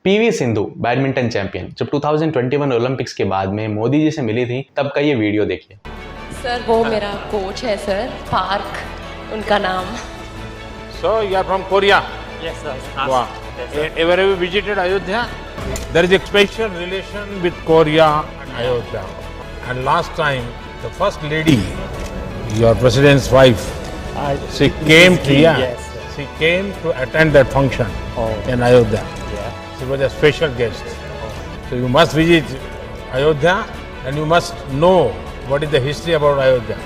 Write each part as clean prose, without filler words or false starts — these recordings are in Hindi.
पीवी सिंधु बैडमिंटन चैंपियन जब 2021 ओलंपिक्स के बाद में मोदी जी से मिली थी तब का ये वीडियो देखिए। सर वो मेरा कोच है सर, पार्क उनका नाम। So you are from Korea? Yes, sir. Wow. Yes, sir. Ever have you visited Ayodhya? There is a special relation with Korea and Ayodhya. And last time, the first lady, your president's wife, she came to Yes, sir. She came to attend that function in Ayodhya. Yeah. She was a special guest. So you must visit Ayodhya and you must know what is the history about Ayodhya.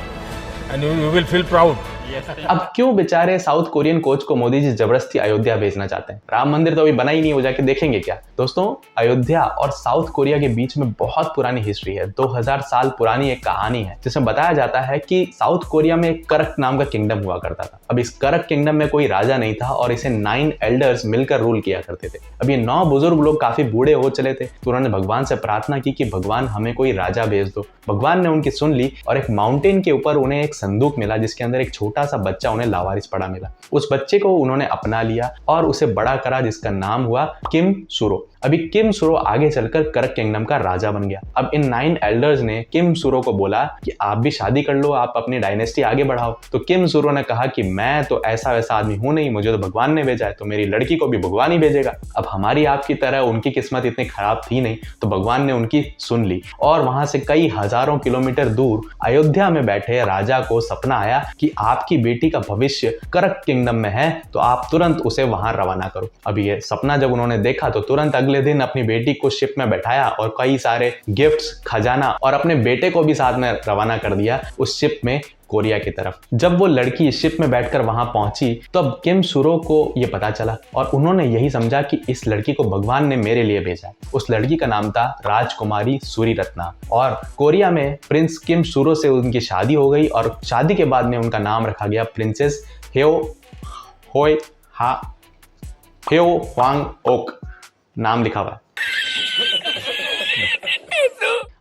And you will feel proud. Yes, sir. अब क्यों बेचारे साउथ कोरियन कोच को मोदी जी जबरदस्ती अयोध्या भेजना चाहते हैं? राम मंदिर तो अभी बना ही नहीं, हो जाके देखेंगे क्या? दोस्तों, अयोध्या और साउथ कोरिया के बीच में बहुत पुरानी हिस्ट्री है। 2000 साल पुरानी एक कहानी है जिसमें बताया जाता है कि साउथ कोरिया में एक करक नाम का किंगडम हुआ करता था। अब इस करक किंगडम में कोई राजा नहीं था और इसे 9 एल्डर्स मिलकर रूल किया करते थे। अब ये 9 बुजुर्ग लोग काफी बूढ़े हो चले थे तो उन्होंने भगवान से प्रार्थना की कि भगवान हमें कोई राजा भेज दो। भगवान ने उनकी सुन ली और एक माउंटेन के ऊपर उन्हें एक संदूक मिला जिसके अंदर एक छोटा सा बच्चा उन्हें लावारिस पड़ा मिला। उस बच्चे को उन्होंने अपना लिया और उसे बड़ा करा जिसका नाम हुआ किम सुरो। अभी किम सुरो आगे चलकर करक किंगडम का राजा बन गया। अब इन 9 एल्डर्स ने किम सुरो को बोला कि आप भी शादी कर लो, आप अपनी डायनेस्टी आगे बढ़ाओ। तो किम सुरो ने कहा कि मैं तो ऐसा वैसा आदमी हूं नहीं, मुझे तो भगवान ने भेजा है, तो मेरी लड़की को भी भगवान ही भेजेगा। अब हमारी आपकी तरह उनकी किस्मत इतनी खराब थी नहीं तो भगवान ने उनकी सुन ली और वहां से कई हजारों किलोमीटर दूर अयोध्या में बैठे राजा को सपना आया कि आपकी बेटी का भविष्य करक किंगडम में है तो आप तुरंत उसे वहां रवाना करो। अब ये सपना जब उन्होंने देखा तो तुरंत अगले दिन अपनी बेटी को शिप में बैठाया और कई सारे गिफ्ट्स, खजाना और अपने बेटे को भी साथ में रवाना कर दिया उस शिप में कोरिया की तरफ। जब वो लड़की शिप में बैठकर वहां पहुंची तो अब किम सुरो को ये पता चला और उन्होंने यही समझा कि इस लड़की को भगवान ने मेरे लिए भेजा है। उस लड़की का नाम था राजकुमारी सूरी रत्ना और कोरिया में प्रिंस किम सुरो से उनकी शादी हो गई और शादी के बाद में उनका नाम रखा गया प्रिंसेस हेओ ह्वांग ओक, नाम लिखा हुआ है।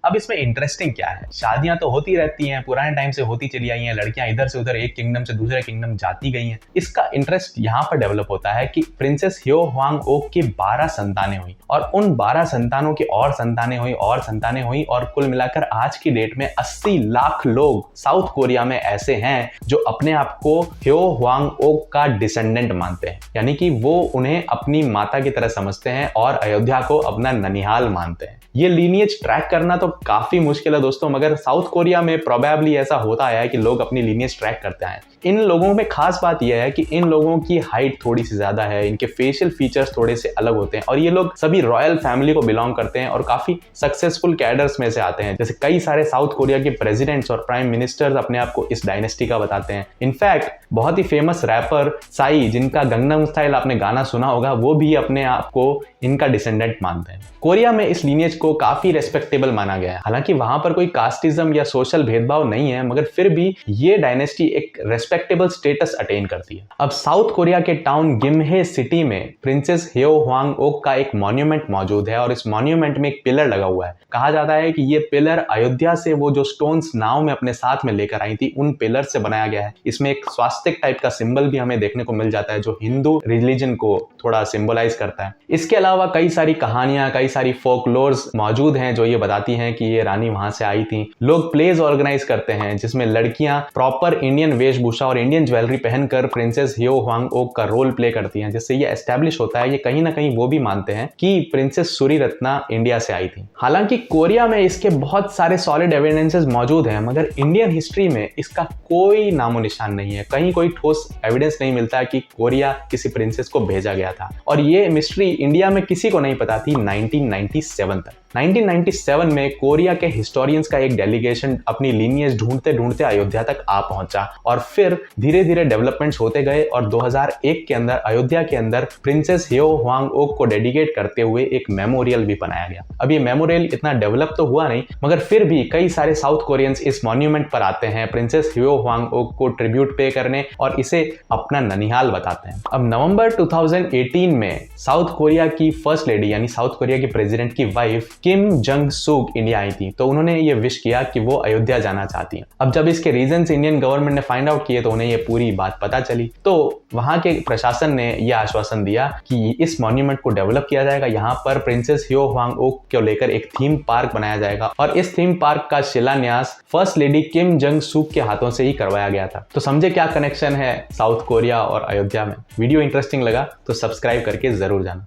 अब इसमें इंटरेस्टिंग क्या है, शादियां तो होती रहती हैं, पुराने टाइम से होती चली आई हैं, लड़कियां इधर से उधर एक किंगडम से दूसरे किंगडम जाती गई हैं। इसका इंटरेस्ट यहाँ पर डेवलप होता है कि प्रिंसेस ह्यो ह्वांग ओक की 12 संतानें हुई और उन 12 संतानों की और संतानें हुई और कुल मिलाकर आज की डेट में 80 लाख लोग साउथ कोरिया में ऐसे हैं जो अपने आप को ह्यो ह्वांग ओक का डिसेंडेंट मानते हैं, यानी कि वो उन्हें अपनी माता की तरह समझते हैं और अयोध्या को अपना ननिहाल मानते हैं। ये लीनिएज ट्रैक करना तो काफी मुश्किल है दोस्तों, मगर साउथ कोरिया में प्रोबेबली ऐसा होता है कि लोग अपनी लीनिएज ट्रैक करते हैं। इन लोगों में खास बात यह है कि इन लोगों की हाइट थोड़ी सी ज्यादा है, इनके फेशियल फीचर्स थोड़े से अलग होते हैं और ये लोग सभी रॉयल फैमिली को बिलोंग करते हैं और काफी सक्सेसफुल कैडर्स में से आते हैं। जैसे कई सारे साउथ कोरिया के प्रेसिडेंट्स और प्राइम मिनिस्टर्स अपने आप को इस डायनेस्टी का बताते हैं। इनफैक्ट बहुत ही फेमस रैपर साई, जिनका गंगनम स्टाइल आपने गाना सुना होगा, वो भी अपने आप को इनका डिसेंडेंट मानते हैं। कोरिया में इस लीनिएज को काफी रेस्पेक्टेबल माना गया है। हालांकि वहां पर कोई कास्टिज्म या सोशल भेदभाव नहीं है, मगर फिर भी ये डायनेस्टी एक रेस्पेक्टेबल स्टेटस अटेन करती है। अब साउथ कोरिया के टाउन गिम्हे सिटी में प्रिंसेस ह्यो ह्वांग ओक का एक मॉन्यूमेंट मौजूद है और इस मॉन्यूमेंट में एक पिलर लगा हुआ है। कहा जाता है कि ये पिलर अयोध्या से वो जो स्टोन्स नाव में अपने साथ में लेकर आई थी उन पिलर से बनाया गया है। इसमें एक स्वास्तिक टाइप का सिंबल भी हमें देखने को मिल जाता है जो हिंदू रिलीजन को थोड़ा सिंबलाइज करता है। इसके अलावा कई सारी कहानियां, कई सारी फोकलोर्स मौजूद हैं जो ये बताती हैं कि ये रानी वहां से आई थी। लोग प्लेज ऑर्गेनाइज करते हैं जिसमें लड़कियां प्रॉपर इंडियन वेशभूषा और इंडियन ज्वेलरी पहनकर प्रिंसेस ह्यो ह्वांग ओक का रोल प्ले करती हैं, जिससे ये एस्टेब्लिश होता है ये कहीं ना कहीं वो भी मानते हैं कि प्रिंसेस सूरी रत्ना इंडिया से आई थी। हालांकि कोरिया में इसके बहुत सारे सॉलिड एविडेंसेस मौजूद हैं, मगर इंडियन हिस्ट्री में इसका कोई नामो निशान नहीं है। कहीं कोई ठोस एविडेंस नहीं मिलता है कि कोरिया किसी प्रिंसेस को भेजा गया था और ये मिस्ट्री इंडिया में किसी को नहीं पता थी 1997 तक। 1997 में कोरिया के हिस्टोरियंस का एक डेलीगेशन अपनी लीनिएज ढूंढते ढूंढते अयोध्या तक आ पहुंचा और फिर धीरे धीरे डेवलपमेंट्स होते गए और 2001 के अंदर अयोध्या के अंदर प्रिंसेस ह्यो ह्वांग ओक को डेडिकेट करते हुए एक मेमोरियल भी बनाया गया। अब ये मेमोरियल इतना डेवलप तो हुआ नहीं, मगर फिर भी कई सारे साउथ कोरियंस इस मॉन्यूमेंट पर आते हैं प्रिंसेस ह्यो ह्वांग ओक को ट्रिब्यूट पे करने और इसे अपना ननिहाल बताते हैं। अब नवंबर 2018 में साउथ कोरिया की फर्स्ट लेडी यानी साउथ कोरिया की प्रेसिडेंट की वाइफ किम जंग सूक इंडिया आई थी तो उन्होंने ये विश किया कि वो अयोध्या जाना चाहती हैं। अब जब इसके रीजंस इंडियन गवर्नमेंट ने फाइंड आउट किए तो उन्हें ये पूरी बात पता चली, तो वहां के प्रशासन ने यह आश्वासन दिया कि इस मॉन्यूमेंट को डेवलप किया जाएगा, यहाँ पर प्रिंसेस ह्यो हुआंग-ओक को लेकर एक थीम पार्क बनाया जाएगा और इस थीम पार्क का शिलान्यास फर्स्ट लेडी किम जंग सूक के हाथों से ही करवाया गया था। तो समझे क्या कनेक्शन है साउथ कोरिया और अयोध्या में। वीडियो इंटरेस्टिंग लगा तो सब्सक्राइब करके जरूर जाना।